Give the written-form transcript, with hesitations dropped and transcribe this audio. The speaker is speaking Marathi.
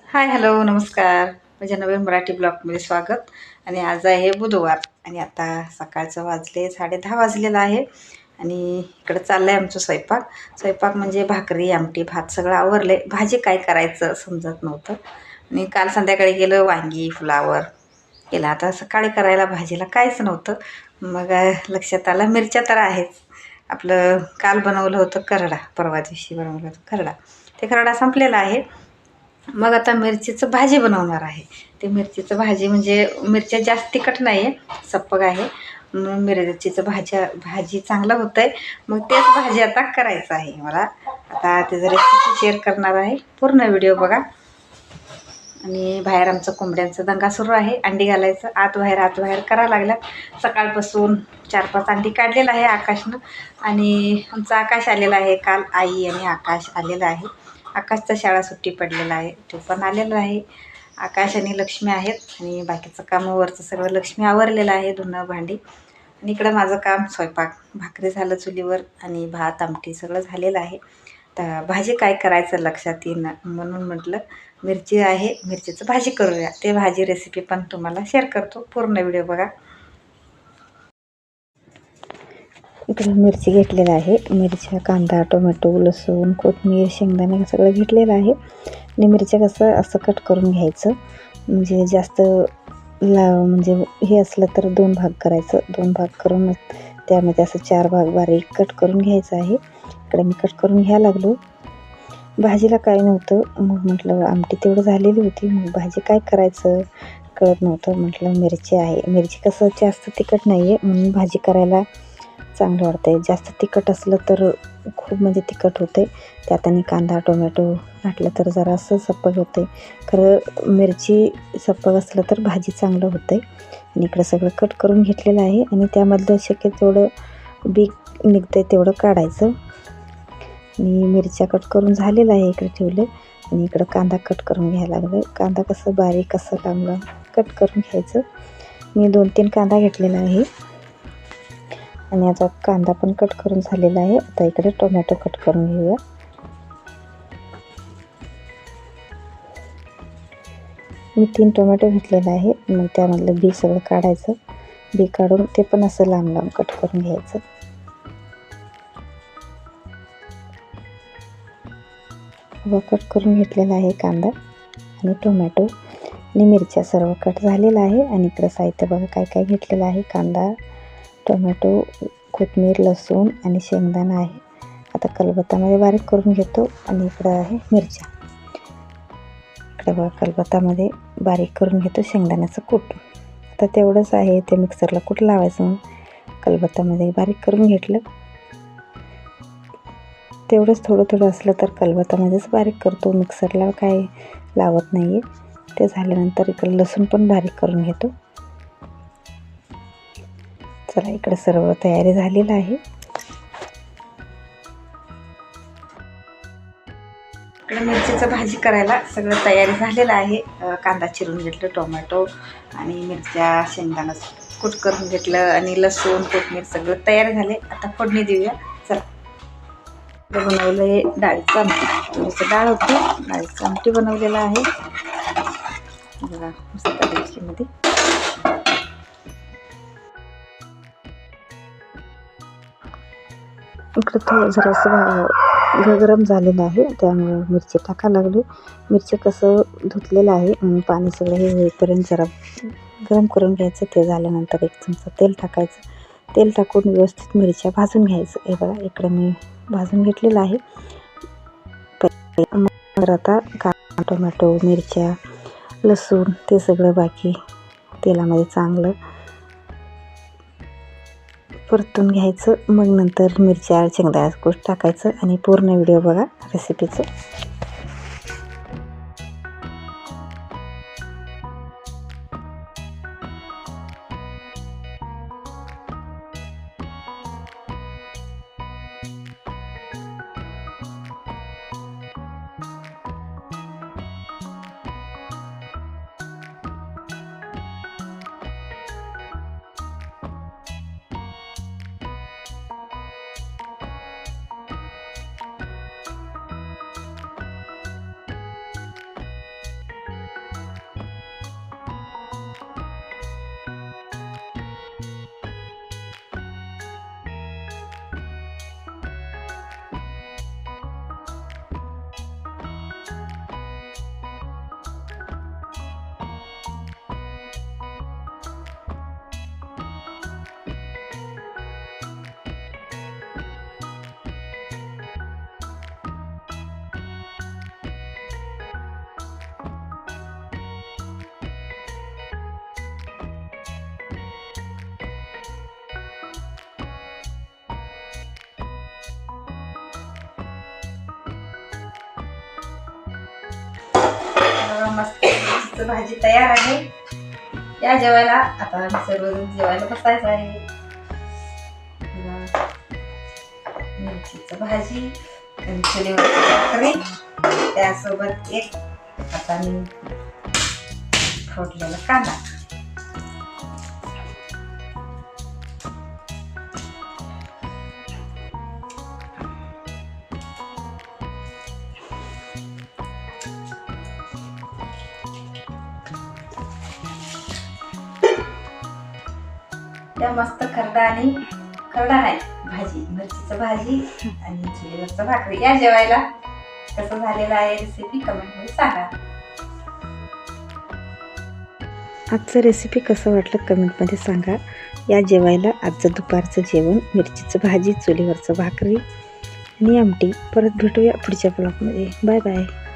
हाय, हॅलो, नमस्कार. माझ्या नवीन मराठी ब्लॉगमध्ये स्वागत. आणि आज आहे बुधवार आणि आता सकाळचं वाजले 10:30 वाजलेलं आहे. आणि इकडं चाललं आहे आमचं स्वयंपाक. स्वयंपाक म्हणजे भाकरी, आमटी, भात सगळं आवरलं आहे. भाजी काय करायचं समजत नव्हतं. आणि काल संध्याकाळी गेलं वांगी, फ्लावर केलं. आता सकाळी करायला भाजीला काहीच नव्हतं. मग लक्षात आलं मिरच्या तर आहेच. आपलं काल बनवलं होतं खरडा, परवा दिवशी बनवलं होतं खरडा. ते खरडा संपलेला आहे. मग आता मिरचीचं भाजी बनवणार आहे. ते मिरचीचं भाजी म्हणजे मिरच्या जास्त तिखट नाही आहे, सप्पक आहे. म्हणून मिरचीचं भाजी चांगलं होतं आहे. मग तेच भाजी आता करायचं आहे मला. आता त्याचं रेसिपी शेअर करणार आहे. पूर्ण व्हिडिओ बघा. आणि बाहेर आमचं कोंबड्यांचा दंगा सुरू आहे. अंडी घालायचं आत बाहेर करायला लागल्या. सकाळपासून 4-5 अंडी काढलेलं आहे आकाशनं. आणि आमचं आकाश आलेला आहे काल. आई आणि आकाश आलेला आहे. आकाशचा शाळा सुट्टी पडलेला आहे, तो पण आलेला आहे. आकाश आणि लक्ष्मी आहेत. आणि बाकीचं कामावरचं सगळं लक्ष्मी आवरलेलं आहे, धुणं भांडी. आणि इकडं माझं काम स्वयंपाक, भाकरी झालं चुलीवर आणि भात आमटी सगळं झालेलं आहे. तर भाजी काय करायचं लक्षात येईना, म्हणून म्हटलं मिरची आहे, मिरचीचं भाजी करूया. ते भाजी रेसिपी पण तुम्हाला शेअर करतो. पूर्ण व्हिडिओ बघा. इकडे मिरची घेतलेलं आहे. मिरच्या, कांदा, टोमॅटो, लसूण, कोथिंबीर, शेंगदाणे सगळं घेतलेलं आहे. आणि मिरच्या कसं असं कट करून घ्यायचं. म्हणजे जास्त म्हणजे हे असलं तर 2 भाग करायचं. 2 भाग करून त्यामध्ये असं 4 भाग बारीक कट करून घ्यायचं आहे. इकडे मी कट करून घ्यायला लागलो. भाजीला काय नव्हतं, मग म्हटलं आमटी तेवढं झालेली होती. मग भाजी काय करायचं कळत नव्हतं. म्हटलं मिरची आहे. मिरची कसं जास्त तिखट नाही आहे, म्हणून भाजी करायला चांगलं वाटतं आहे. जास्त तिखट असलं तर खूप म्हणजे तिखट होते. त्यात आणि कांदा, टोमॅटो घातलं तर जरासं सप्पक होते. खरं मिरची सप्पक असलं तर भाजी चांगलं होतं आहे. आणि इकडं सगळं कट करून घेतलेलं आहे. आणि त्यामधलं शक्य तेवढं बी निघतं आहे तेवढं काढायचं. आणि मिरच्या कट करून झालेलं आहे, इकडे ठेवले. आणि इकडं कांदा कट करून घ्यायला लागलं. कांदा कसं बारीक कसं लांब कट करून घ्यायचं. मी 2-3 कांदा घेतलेला आहे. आणि आता कांदा पण कट करून झालेला आहे. आता इकडे टोमॅटो कट करून घेऊया. मी 3 टोमॅटो घेतलेला आहे. मग त्यामधलं बी सगळं काढायचं. बी काढून ते पण असं लांब कट करून घ्यायचं. कट करून घेतलेला आहे कांदा आणि टोमॅटो आणि मिरच्या सर्व कट झालेला आहे. आणि इकडं साहित्य बघा काय काय घेतलेलं आहे. कांदा, टोमॅटो, कोथिंबीर, लसूण आणि शेंगदाणा आहे. आता खलबत्त्यामध्ये बारीक करून घेतो. आणि इकडं आहे मिरच्या. इकडे बघा खलबत्त्यामध्ये बारीक करून घेतो शेंगदाण्याचं कूट. आता तेवढंच आहे, ते मिक्सरला कूट लावायचं म्हणून खलबत्त्यामध्ये बारीक करून घेतलं. तेवढंच थोडं असलं तर खलबत्त्यामध्येच बारीक करतो, मिक्सरला काय लावत नाही आहे. ते झाल्यानंतर इकडे लसूण पण बारीक करून घेतो. चला इकडे सर्व तयारी झालेलं आहे. इकडे मिरचीचं भाजी करायला सगळं तयारी झालेलं आहे. कांदा चिरून घेतलं, टोमॅटो आणि मिरच्या, शेंगदाणा कूट करून घेतलं आणि लसूण, कोथिंबीर सगळं तयार झाले. आता फोडणी देऊया. चला. बनवलं आहे डाळीचं आमटी. थोडीशी डाळ होती, डाळीचं आमटी बनवलेलं आहे बघा मस्त पद्धतीमध्ये. इकडं थोडं जरासं गरम झालेलं आहे, त्यामुळे मिरची टाकायला लागली. मिरची कसं धुतलेलं आहे, पाणी सगळं हे होईपर्यंत जरा गरम करून घ्यायचं. ते झाल्यानंतर 1 चमचा तेल टाकायचं. तेल टाकून व्यवस्थित मिरच्या भाजून घ्यायचं. हे बघा इकडं मी भाजून घेतलेलं आहे. तर आता कांदा, टोमॅटो, मिरच्या, लसूण ते सगळं बाकी तेलामध्ये चांगलं परतून घ्यायचं. मग नंतर मिरच्या, शेंगदाण्याचं कूट टाकायचं. आणि पूर्ण व्हिडिओ बघा रेसिपीचं. मिरचीचं भाजी तयार आहे. या जेवायला. आता आम्ही सर्वजण जेवायला बसायचं आहे. मिरचीचं भाजी आणि चुलीवरची भाकरी, त्यासोबत एक हाताने फोडलेला कांदा. त्या मस्त खरडा नाही भाजी, मिरचीचं भाजी आणि चुलीवरचं भाकरी. या जेवायला. कसं झालेलं आहे रेसिपी कमेंटमध्ये सांगा. आजचं रेसिपी कसं वाटलं कमेंटमध्ये सांगा. या जेवायला. आजचं दुपारचं जेवण मिरचीचं भाजी, चुलीवरचं भाकरी आणि आमटी. परत भेटूया पुढच्या ब्लॉगमध्ये. Bye bye.